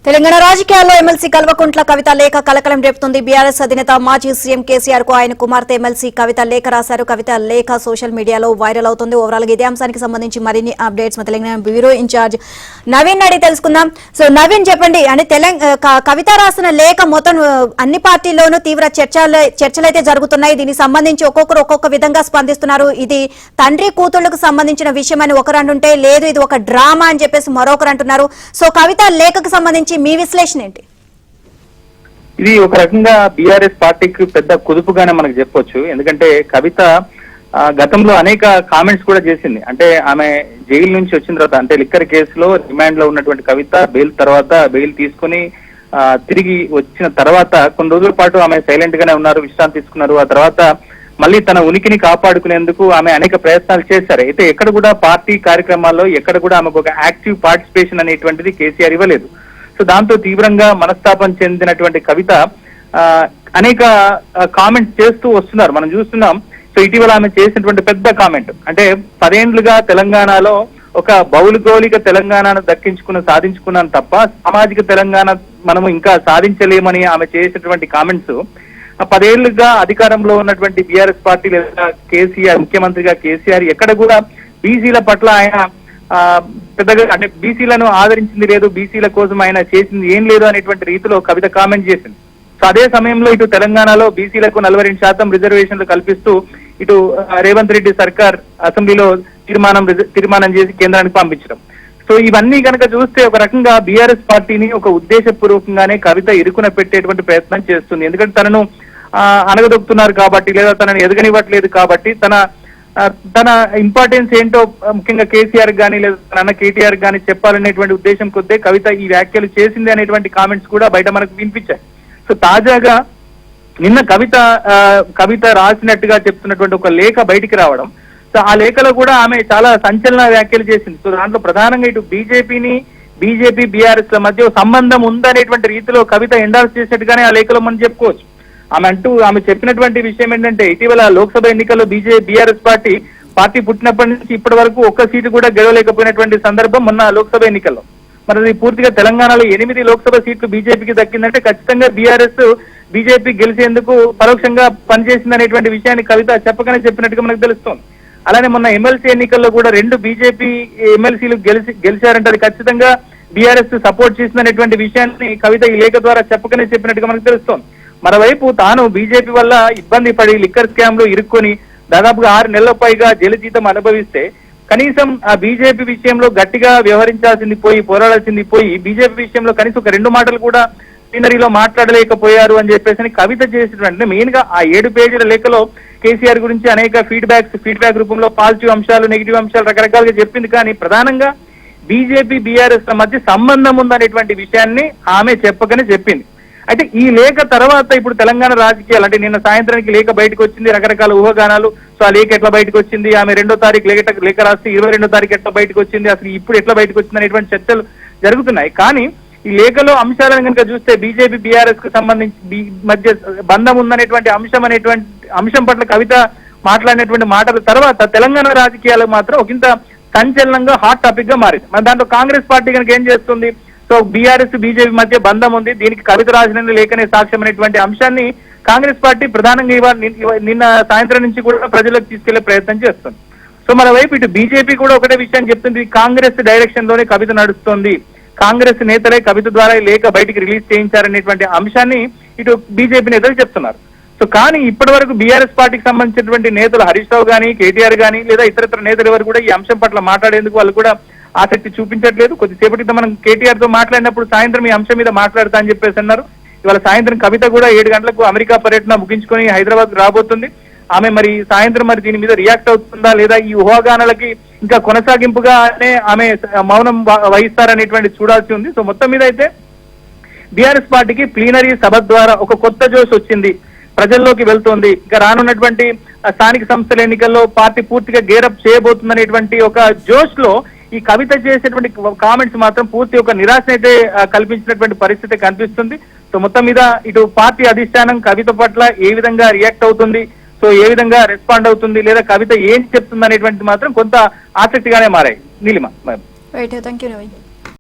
తెలంగాణ రాజకీయాల్లో ఎమ్మెల్సీ కల్వకుంట్ల కవిత లేఖ కలకలం రేపుతుంది. బీఆర్ఎస్ అధినేత మాజీ సీఎం కేసీఆర్ కు ఆయన కుమార్తె ఎమ్మెల్సీ కవిత లేఖ రాశారు. కవిత లేఖ సోషల్ మీడియాలో వైరల్ అవుతుంది. ఓవరాల్ గా ఇదే అంశానికి సంబంధించి మరిన్ని updates Telangana bureau in charge Naveen అడిగి తెలుసుకుందాం. సో నవీన్ చెప్పండి, అంటే కవిత రాసిన లేఖ మొత్తం అన్ని పార్టీల్లోనూ తీవ్ర చర్చలైతే జరుగుతున్నాయి. దీనికి సంబంధించి ఒక్కొక్కరు ఒక్కొక్క విధంగా స్పందిస్తున్నారు. ఇది తండ్రి కూతుళ్లకు సంబంధించిన విషయం అని ఒకరు అంటుంటే, లేదు ఇది ఒక డ్రామా అని చెప్పేసి మరొకరు అంటున్నారు. సో కవిత లేఖకు సంబంధించి మీ విశ్లేషణ ఏంటి? ఇది ఒక రకంగా బీఆర్ఎస్ పార్టీకి పెద్ద కుదుపుగానే మనకు చెప్పొచ్చు. ఎందుకంటే కవిత గతంలో అనేక కామెంట్స్ కూడా చేసింది. అంటే ఆమె జైలు నుంచి వచ్చిన తర్వాత, అంటే లిక్కర్ కేసులో రిమాండ్ లో ఉన్నటువంటి కవిత బెయిల్ తీసుకుని తిరిగి వచ్చిన తర్వాత కొన్ని రోజుల పాటు ఆమె సైలెంట్ గానే ఉన్నారు, విశ్రాంతి తీసుకున్నారు. ఆ తర్వాత మళ్ళీ తన ఉనికిని కాపాడుకునేందుకు ఆమె అనేక ప్రయత్నాలు చేశారు. అయితే ఎక్కడ కూడా పార్టీ కార్యక్రమాల్లో ఎక్కడ కూడా ఆమెకు ఒక యాక్టివ్ పార్టిసిపేషన్ అనేటువంటిది కేసీఆర్ ఇవ్వలేదు. సో దాంతో తీవ్రంగా మనస్తాపం చెందినటువంటి కవిత అనేక కామెంట్స్ చేస్తూ వస్తున్నారు, మనం చూస్తున్నాం. సో ఇటీవల ఆమె చేసినటువంటి పెద్ద కామెంట్, అంటే 10 ఏళ్లుగా తెలంగాణలో ఒక భౌగోళిక తెలంగాణను సాధించుకున్నాను తప్ప సామాజిక తెలంగాణ మనము ఇంకా సాధించలేమని ఆమె చేసినటువంటి కామెంట్స్ 10 ఏళ్లుగా అధికారంలో ఉన్నటువంటి బీఆర్ఎస్ పార్టీ లేదా కేసీఆర్, ముఖ్యమంత్రిగా కేసీఆర్ ఎక్కడ కూడా బీసీల పట్ల ఆయన పెద్దగా, అంటే బీసీలను ఆదరించింది లేదు, బీసీల కోసం ఆయన చేసింది ఏం లేదు అనేటువంటి రీతిలో కవిత కామెంట్ చేసింది. సో అదే సమయంలో ఇటు తెలంగాణలో బీసీలకు 42% రిజర్వేషన్లు కల్పిస్తూ ఇటు రేవంత్ రెడ్డి సర్కార్ అసెంబ్లీలో తీర్మానం చేసి కేంద్రానికి పంపించడం. సో ఇవన్నీ కనుక చూస్తే ఒక రకంగా బీఆర్ఎస్ పార్టీని ఒక ఉద్దేశపూర్వకంగానే కవిత ఇరుకున పెట్టేటువంటి ప్రయత్నం చేస్తుంది. ఎందుకంటే తనను అనగదొక్కుతున్నారు కాబట్టి, లేదా తనను ఎదగనివ్వట్లేదు కాబట్టి, తన ఇంపార్టెన్స్ ఏంటో ముఖ్యంగా కేసీఆర్ గానీ లేదా తన అన్న కేటీఆర్ గానీ చెప్పాలనేటువంటి ఉద్దేశం కొద్దే కవిత ఈ వ్యాఖ్యలు చేసింది అనేటువంటి కామెంట్స్ కూడా బయట మనకు వినిపించాయి. సో తాజాగా నిన్న కవిత రాసినట్టుగా చెప్తున్నటువంటి ఒక లేఖ బయటికి రావడం, సో ఆ లేఖలో కూడా ఆమె చాలా సంచలన వ్యాఖ్యలు చేసింది. సో దాంట్లో ప్రధానంగా ఇటు బీజేపీ బీఆర్ఎస్ ల మధ్య సంబంధం ఉందనేటువంటి రీతిలో కవిత ఎండార్స్ చేసినట్టుగానే ఆ లేఖలో మనం చెప్పుకోవచ్చు. ఆమె చెప్పినటువంటి విషయం ఏంటంటే, ఇటీవల లోక్సభ ఎన్నికల్లో బీఆర్ఎస్ పార్టీ పుట్టినప్పటి నుంచి ఇప్పటి వరకు ఒక్క సీటు కూడా గెలవలేకపోయినటువంటి సందర్భం మొన్న లోక్సభ ఎన్నికల్లో. మరి పూర్తిగా తెలంగాణలో 8 లోక్సభ సీట్లు బీజేపీకి దక్కిందంటే ఖచ్చితంగా బీజేపీ గెలిచేందుకు పరోక్షంగా పనిచేసింది అనేటువంటి విషయాన్ని కవిత చెప్పినట్టుగా మనకు తెలుస్తోంది. అలానే మొన్న ఎమ్మెల్సీ ఎన్నికల్లో కూడా 2 బీజేపీ ఎమ్మెల్సీలు గెలిచారంటే అది ఖచ్చితంగా బీఆర్ఎస్ సపోర్ట్ చేసిందనేటువంటి విషయాన్ని కవిత ఈ లేఖ ద్వారా చెప్పినట్టుగా మనకు తెలుస్తోంది. మరోవైపు తాను బీజేపీ వల్ల ఇబ్బంది పడి లిక్కర్ స్కామ్ లో ఇరుక్కొని దాదాపుగా 6 నెలల పైగా జైలు జీతం అనుభవిస్తే కనీసం ఆ బీజేపీ విషయంలో గట్టిగా వ్యవహరించాల్సింది పోయి, పోరాడాల్సింది పోయి, బీజేపీ విషయంలో కనీసం ఒక 2 మాటలు కూడా ప్లీనరీలో మాట్లాడలేకపోయారు అని చెప్పేసి కవిత చేసినటువంటి మెయిన్ గా ఆ 7 పేజీల లేఖలో కేసీఆర్ గురించి అనేక ఫీడ్బ్యాక్ రూపంలో పాజిటివ్ అంశాలు, నెగిటివ్ అంశాలు రకరకాలుగా చెప్పింది. కానీ ప్రధానంగా బీజేపీ బీఆర్ఎస్ ల మధ్య సంబంధం ఉందనేటువంటి విషయాన్ని ఆమె చెప్పింది. అయితే ఈ లేఖ తర్వాత ఇప్పుడు తెలంగాణ రాజకీయాలు, అంటే నిన్న సాయంత్రానికి లేఖ బయటకు వచ్చింది, రకరకాల ఊహాగానాలు. సో ఆ లేఖ ఎట్లా బయటకు వచ్చింది, ఆమె 2వ తారీఖు లేఖ రాస్తే 22వ తారీఖు ఎట్లా బయటకు వచ్చింది, అసలు ఇప్పుడు ఎట్లా బయటకు వచ్చింది అనేటువంటి చర్చలు జరుగుతున్నాయి. కానీ ఈ లేఖలో అంశాలను కనుక చూస్తే బీజేపీ బీఆర్ఎస్ కు సంబంధించి మధ్య బంధం ఉందనేటువంటి అంశం పట్ల కవిత మాట్లాడినటువంటి మాటల తర్వాత తెలంగాణ రాజకీయాలు మాత్రం ఒకంత సంచలనంగా హాట్ టాపిక్ గా మారింది. మన దాంట్లో కాంగ్రెస్ పార్టీ కనుక ఏం చేస్తుంది, సో బీఆర్ఎస్ బీజేపీ మధ్య బంధం ఉంది, దీనికి కవిత రాసిన లేఖనే సాక్ష్యం అనేటువంటి అంశాన్ని కాంగ్రెస్ పార్టీ ప్రధానంగా నిన్న సాయంత్రం నుంచి కూడా ప్రజలకు తీసుకెళ్లే ప్రయత్నం చేస్తుంది. సో మరోవైపు ఇటు బీజేపీ కూడా ఒకటే విషయం చెప్తుంది, కాంగ్రెస్ డైరెక్షన్ లోనే కవిత నడుస్తోంది, కాంగ్రెస్ నేతలే కవిత ద్వారా లేఖ బయటికి రిలీజ్ చేయించారనేటువంటి అంశాన్ని ఇటు బీజేపీ నేతలు చెప్తున్నారు. సో కానీ ఇప్పటి వరకు బీఆర్ఎస్ పార్టీకి సంబంధించినటువంటి నేతలు హరీష్ రావు గానీ, కేటీఆర్ గానీ లేదా ఇతర నేతలు ఎవరు కూడా ఈ అంశం పట్ల మాట్లాడేందుకు వాళ్ళు కూడా ఆసక్తి చూపించట్లేదు. కొద్దిసేపటి క్రితం మనం కేటీఆర్ తో మాట్లాడినప్పుడు సాయంత్రం ఈ అంశం మీద మాట్లాడతా అని చెప్పేసి అన్నారు. ఇవాళ సాయంత్రం కవిత కూడా 7 గంటలకు అమెరికా పర్యటన ముగించుకొని హైదరాబాద్ రాబోతుంది. ఆమె మరి సాయంత్రం దీని మీద రియాక్ట్ అవుతుందా లేదా ఈ ఊహాగానాలకి ఇంకా కొనసాగింపుగానే ఆమె మౌనం వహిస్తారనేటువంటి చూడాల్సి ఉంది. సో మొత్తం మీద అయితే బీఆర్ఎస్ పార్టీకి ప్లీనరీ సభ ద్వారా ఒక కొత్త జోష్ వచ్చింది, ప్రజల్లోకి వెళ్తోంది. ఇంకా రానున్నటువంటి స్థానిక సంస్థల ఎన్నికల్లో పార్టీ పూర్తిగా గేరప్ చేయబోతుందనేటువంటి ఒక జోష్ లో ఈ కవిత చేసేటువంటి కామెంట్స్ మాత్రం పూర్తి ఒక నిరాశనైతే కల్పించినటువంటి పరిస్థితి కనిపిస్తుంది. సో మొత్తం మీద ఇటు పార్టీ అధిష్టానం కవిత పట్ల ఏ విధంగా రియాక్ట్ అవుతుంది, సో ఏ విధంగా రెస్పాండ్ అవుతుంది, లేదా కవిత ఏం చెప్తుంది అనేటువంటి మాత్రం కొంత ఆసక్తిగానే మారాయి. నీలిమ.